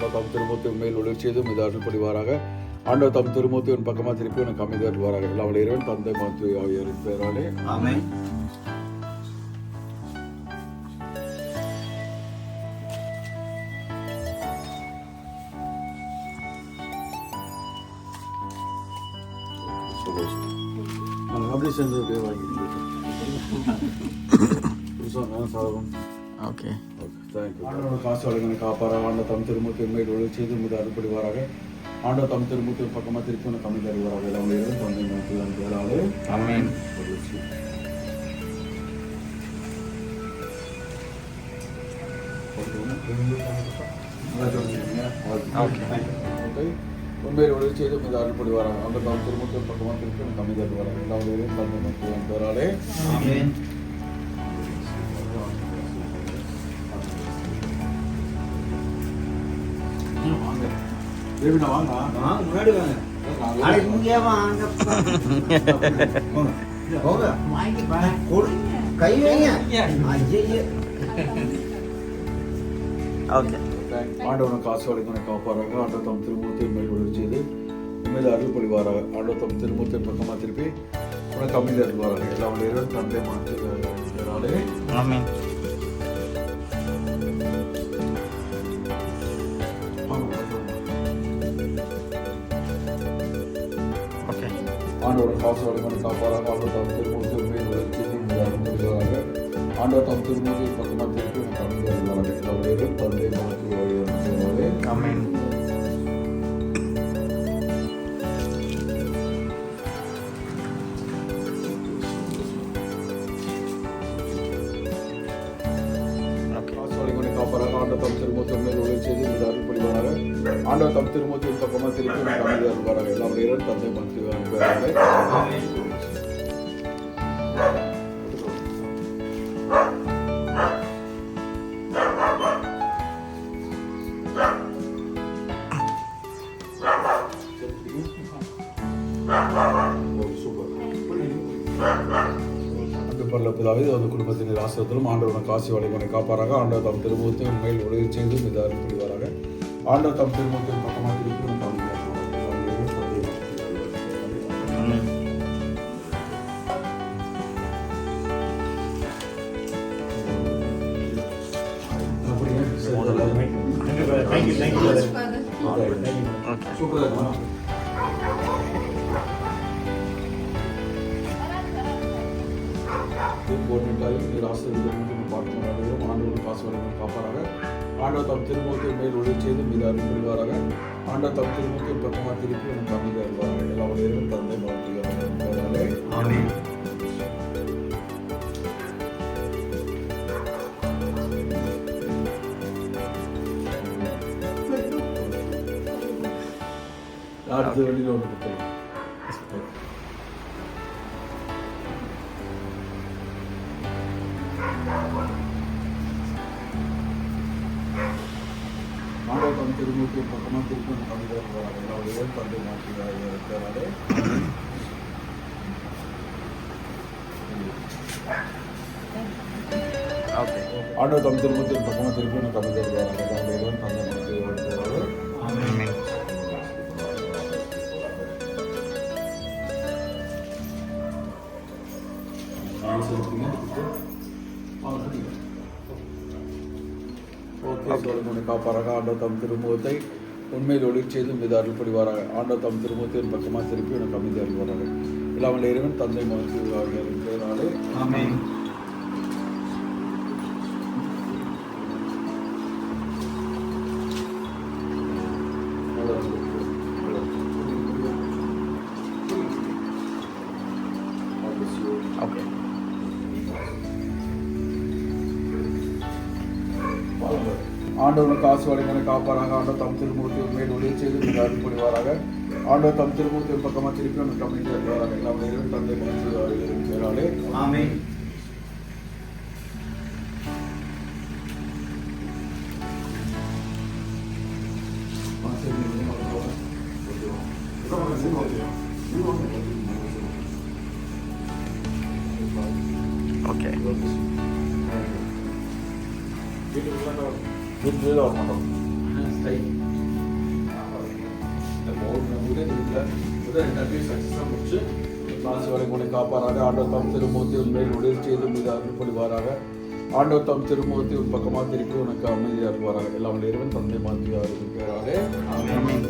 ஆண்டவர் தம் திருமுகத்தின் மேல் ஒளி செய்து மீது அருள்புரிவாராக. ஆண்டவர் தம் திருமுகத்தின் பக்கமாக திருப்பி எனக்கு அமைதி அருள்வாராக. எல்லாம் இறைவன் தந்தை மகன் ஆகியோரின் பெயராலே ஆமென். அப்படி சேர்ந்து அப்படியே வாங்கிட்டு சாதகம். Okay thank you. ஆண்டவர் காசு வழங்கின காப்பாராக. ஆண்டவர் தம் திருமுகத்தின் மேல் ஒளி செய்து மீது அருள்புரிவாராக. ஆண்டவர் தம் திருமுகத்தின் பக்கமாக திருப்பி எனக்கு அமைதி அருள்வாராக. எல்லாம் இறைவன் தந்தை மகன் பெயராலே ஆமென். உண்மையை ஒளி செய்து மீது அருள்புரிவாராக. அந்த தம் திருமுகத்தின் பக்கமாக திருப்பி எனக்கு அமைதி அருள்வாராக. எல்லாம் இறைவன் தந்தை மகன் பெயராலே ஆமென். வாங்க வாங்க, முன்னாடி வாங்க. நாளைக்கு இங்கே வாங்க. போங்க. கை வைங்க. ஐயையே. ஓகே ஆண்டவன் காசு வழங்கின காப்பாராக. ஆண்டவர் தம் திருமுகத்தின் மேல் ஒளி செய்து உண்மையில் அருள்புரிவாராக. ஆண்டவர் தம் திருமுகத்தின் பக்கமாக திருப்பி உனக்கு அமைதி அருள்வாராக. எல்லாம் இறைவன் தந்தை மாற்றினாலே ஆமென். ஓகே ஆண்டவர் காசு வழங்கின காப்பாராக. ஆண்டவர் தம் திருமுகத்தின் மேல் ஒளி செய்து உண்மையில் அருள்புரிவாராக. ஆண்டவர் தம் திருமுகத்தின் பக்கமாக திருப்பி உனக்கு அமைதி அருள்வாராக. எல்லாம் இறைவன் தந்தை மாற்றினாலே ஆமென். காப்பாராக. ஆண்டவர் தம் திருமுகத்தின் மேல் ஒளி செய்து மீது அருள்புரிவாராக. ஆண்டவர் தம் திருமுகத்தின் பக்கமாக திருப்பி எனக்கு அமைதி அருள்வாராக. எல்லாம் இறைவன் தந்தை மாற்றினாலே பிதாவே அந்த குடும்பத்தின் ஆசிரியத்திலும் ஆண்டவர் காசி வழிமுறை காப்பாராக. ஆண்டவர் தம் திருமுகத்தின் மேல் ஒளி செய்து மீது அருள்புரிவாராக. ஆண்டவர் தம் திருமுகத்தின் பக்கமாக திருப்பி ஆண்டவர் காசு வழங்கின காப்பாராக. ஆண்டவர் தம் திருமுகத்தின் மேல் ஒளி செய்து மீது அருள்புரிவாராக. ஆண்டவர் தம் திருமுகத்தின் பக்கமாக திருப்பி எனக்கு அமைதி அருள்வாராக. எல்லாம் இறைவன் தந்தை மாற்றினாலே ஆமென். அடுத்த வெளியில் ஒன்று கொடுத்துருவோம். ஆண்டவர் தம் திருமுகத்தின் பக்கமாக திருப்பி எனக்கு அமைதி அருள்வாராக. எல்லாம் இறைவன் தந்தை மாற்றினாலே ஓகே ஆண்டவர் தம் திருமுகத்தின் பக்கமாக திருப்பி எனக்கு அமைதி அருள்வாராக. எல்லாம் இறைவன் தந்தை மாற்றினாலே ஆமென். காப்பாராக. ஆண்டவர் தம் திருமுகத்தை உண்மையில் ஒளி செய்து மீது அருள்புரிவாராக. ஆண்டவர் தம் திருமுகத்தின் பக்கமாக திருப்பி எனக்கு அமைதி அருள்வாராக. எல்லாம் இறைவன் தந்தை மகன் ஆகியோரின் பெயராலே ஆமென். ஓகே ஆண்டவர் காசு வழங்கின காப்பாராக. ஆண்டவர் தம் திருமுகத்தின் மேல் ஒளி செய்து மீது அருள்புரிவாராக. ஆண்டவர் தம் திருமுகத்தின் பக்கமாக திருப்பி எனக்கு அமைதி அருள்வாராக. எல்லாம் இறைவன் தந்தை மகன் ஆகியோரின் பெயராலே ஆமென். ஓகே வீட்டுக்குள்ள வர மாட்டோம். சக்ஸஸாக முடிச்சு கிளாஸ் வரைக்கும் உன்னை காப்பாராக. ஆண்டவர் தாம் திருமுகத்தை உண்மையில் உதவி செய்து மீது அருள் பொழிவாராக. ஆண்டவர் தாம் திருமுகத்தை உன் பக்கமாக திருப்பி உனக்கு அமைதியாக இருப்பாராக. எல்லாம் இறைவன் தந்தை மாற்றியாக இருக்கிறாரே. ஆமென்.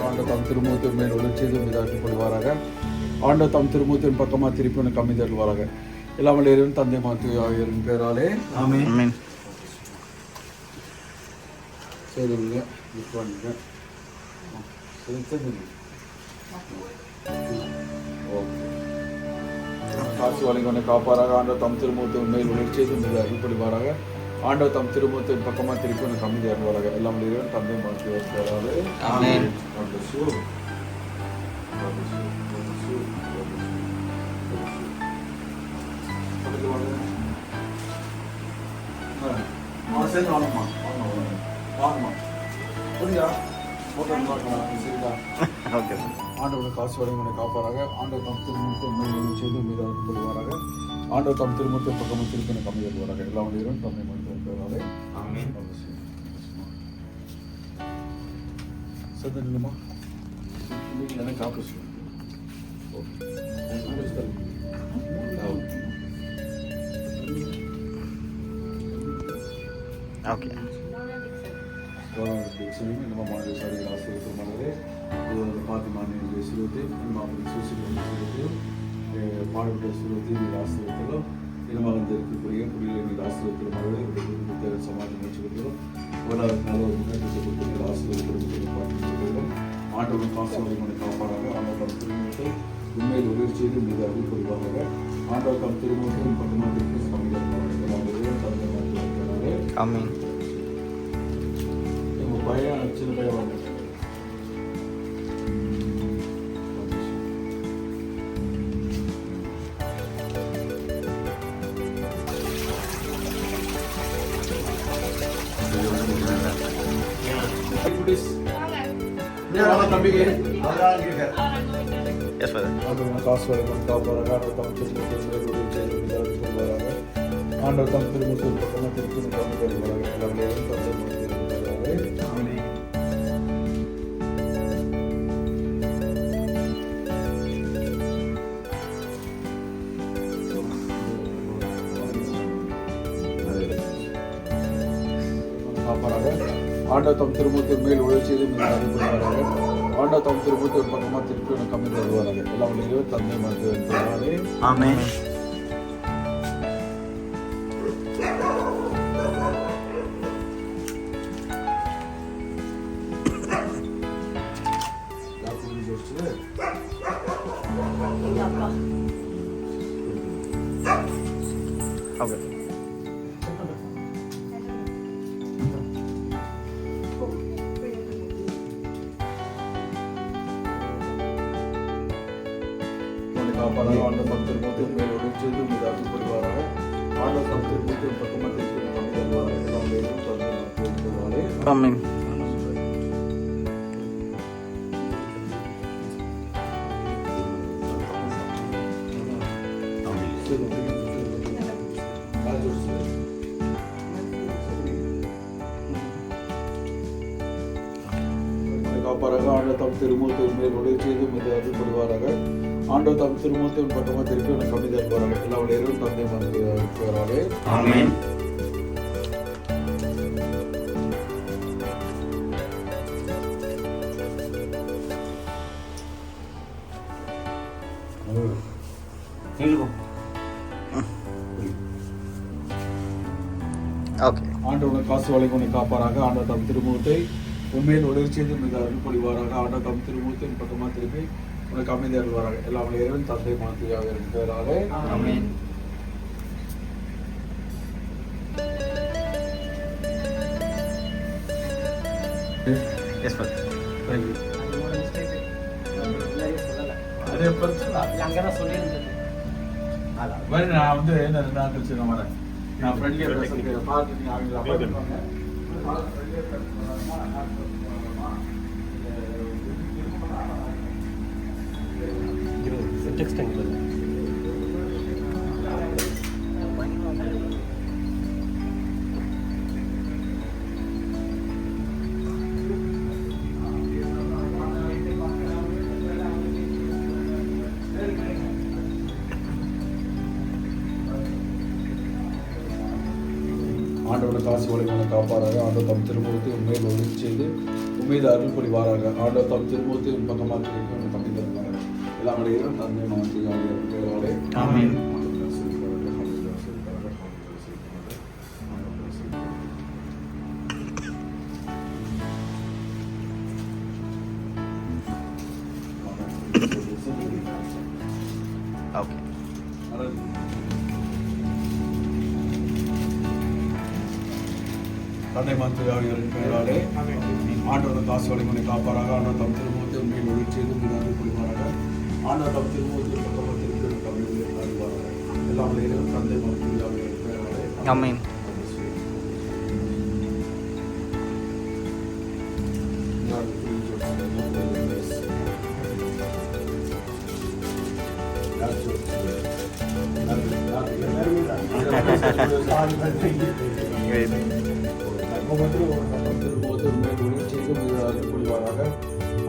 ஆண்டவர் தாம் திருமுகத்தை மேல் உதவி செய்து மீது அருள் பொழிவாராக. ஆண்டவர் தாம் திருமுகத்தின் பக்கமாக திருப்பி உனக்கு அமைதி அருள்வாராக. எல்லாம் இறைவன் தந்தை மாற்றியாக பேராலே. ஆமென். சரிங்க பண்ணுங்க. ஓகே. காசு வழங்கி காப்பாராக. ஆண்டவர் தம் திருமுகத்தை உண்மையில் உணர்ச்சி செய்து மீது அருள்பொழிவாராக. ஆண்டவர் தம் திருமுகத்தின் பக்கமாக திருப்பி உனக்கு அமைதி அருள்வாராக. எல்லாம் இறைவன் தந்தை மாற்றியாக பேராலே. ஆமென். ஆண்டவர் காசு வழங்கி காப்பாராக. ஆண்டவர் தம் திருமுகத்தை உண்மையில் செய்து மீது அருள்பொழிவாராக. ஆண்டவர் தம் திருமுகத்தை பக்கமாக திருப்பி எனக்கு அமைதி அருள்வாராக. எல்லாம் இறைவன் தந்தை மாற்றியாக பேராலே. சதனிலுமா நீங்கள் எனக்கு காப்பி ஓகே. நம்ம மாநில சாரிகள் ஆசிரியர் மனதே பாத்திமானி சிறுவத்தை மாப்பிள்ளை சூசிகள் பாடப்பட்ட சிறுவத்தை நீர் ஆசிரியர்களும் இனமாக இருக்கக்கூடிய குடியில நீர் ஆசிரியர்கள் மனதே சமாஜ முயற்சிகளும் ஒரு நல்ல ஒரு முன்னேற்றத்தை கொடுத்து நீர் ஆசிரியர்கள் பார்க்கிறோம். ஆண்டவன் காசோலை மனை காப்பாராக. ஆண்டவர் திருமுகத்தை உண்மையில் உதவி செய்து மீது அருள் புரிவாராக. ஆண்டவர் தம் திருமுகத்தை பக்கமாக இருக்கு சமைக்கிறாரே. ஆமென். உங்க பையன் சின்ன பையன் வாங்க. Yes father. காசு வரைக்கும் காப்பாராக. ஆண்டவர் தம் திருமுகத்தை உதவி செய்து மீது அருள் புரிவாராக. ஆண்டவர் தம் திருமுகத்தை பக்கமாக திருப்பி வருவாராக. எல்லாம் இறைவன் தந்தை மாற்றியாக பேராலே. காப்பாராக. ஆண்டவர் தம் திருமுகத்தை மேல் உதவி செய்து மீது அருள் புரிவாராக. ஆண்டவர் தம் திருமுகத்தை ஒரு பக்கமாக திருப்பி எனக்கு அமைதி வருவாராக. எல்லாம் இறைவன் தந்தை மாற்றியாக பேராலே. ஆமென். ஓகே. காப்பாராக. ஆண்டவர் தம் திருமுகத்தை மேல் உதவி செய்து மீது அருள் புரிவாராக. ஆண்டவர் தம் திருமுகத்தை பக்கமாக திருப்பி அமைதி வருவாராக. எல்லாம் இறைவன் தந்தை மாற்றியாக பேராலே. ஆமென். காப்பாராக. ஆண்டவர் தம் திருமுகத்தை மேல் உதவி செய்து மீது அருள் புரிவாராக. ஆண்டவர் தம் திருமுகத்தை பக்கமாக திருப்பி எனக்கு அமைதி அருள்வாராக. எல்லாம் இறைவன் தந்தை மாற்றியாக பேராலே. ஆமென். ஓகே. ஆண்டவர் காசு வழங்கி உன்னை காப்பாராக. ஆண்டவர் தம் திருமுகத்தை உண்மையில் உதவி செய்து மீது அருள் பொழிவாராக. ஆண்டவர் தம் திருமுகத்தின் பக்கமாக திருப்பி உனக்கு அமைதி அருள்வாராக. எல்லாம் இறைவன் தந்தை மாற்றியாக பேராலே. ஆமென். Yes father. தேங்க்யூ. அதே பிரச்சனை அங்கதான் சொல்லியிருந்தது. மாதிரி நான் வந்து என்ன 2 நாள் கழிச்சு நான் வரேன். நான் ஃப்ரெண்ட்லியாக பேசுகிறேன். பார்த்து நீங்கள் அவங்க டெக்ஸ்ட் எங்க ஆண்டவனுக்கு ஆசீர்வாதங்களை காப்பாராக. ஆண்டவர் தம் திருமுகத்தை உண்மையில் ஒளி செய்து உண்மையில் அருள் புரிவாராக. ஆண்டவர் தம் திருமுகத்தை உன் பக்கமாக திருப்பி உன் தம்பி தருவாராக. எல்லாம் இடம் தந்தை மாற்றி பேராலே ஆமென். ஓகே. தந்தை மாற்றி ஆகியோரின் பெயராலே ஆண்டவர் ஆசீர்வாதங்களை காப்பாராக. ஆண்டவர் தம் திருமுகத்தை உண்மையில் ஒளி செய்து உண்மையில் அருள் புரிவாராக. ஆண்டவர் தம் திருமுகத்தை பக்கமாக திருப்பி உன் தம்பி தருவாராக. எல்லாம் இடம் தந்தை மாற்றி ஆகியோரின் பெயராலே ஆமென்.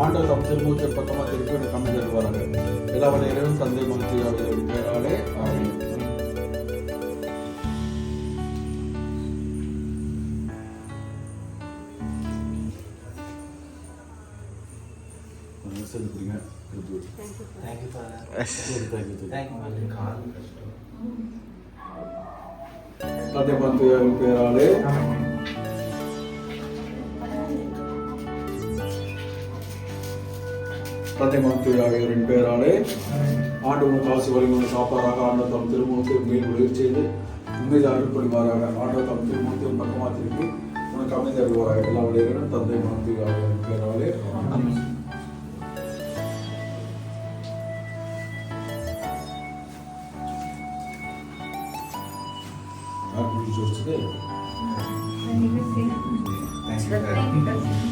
ஆண்டவர் தம் திருமுகத்தை பக்கமாக திருப்பி கம்மி தருவாராக. எல்லா வகையிலும் தந்தை மகிழ்ச்சியாக பெயராலே ஆமென். தந்தை மகிழ்ச்சியாக பெயராலே தந்தை மகத்துவ ஆகியோரின் பெயராலே ஆண்டவனுக்கு ஆசீர்வாதங்களை காப்பாராக. ஆண்டவர் தம் திருமுகத்தை மேல் உயிர் செய்து உண்மையில் அருள் புரிவாராக. ஆண்டவர் தம் திருமுகத்தை உன் பக்கமாக திருப்பி உனக்கு அமைதி அருள்வாராக. எல்லா வழியிலும் தந்தை மகத்துவ ஆகியோரின் பெயராலே ஆமென். Thank you.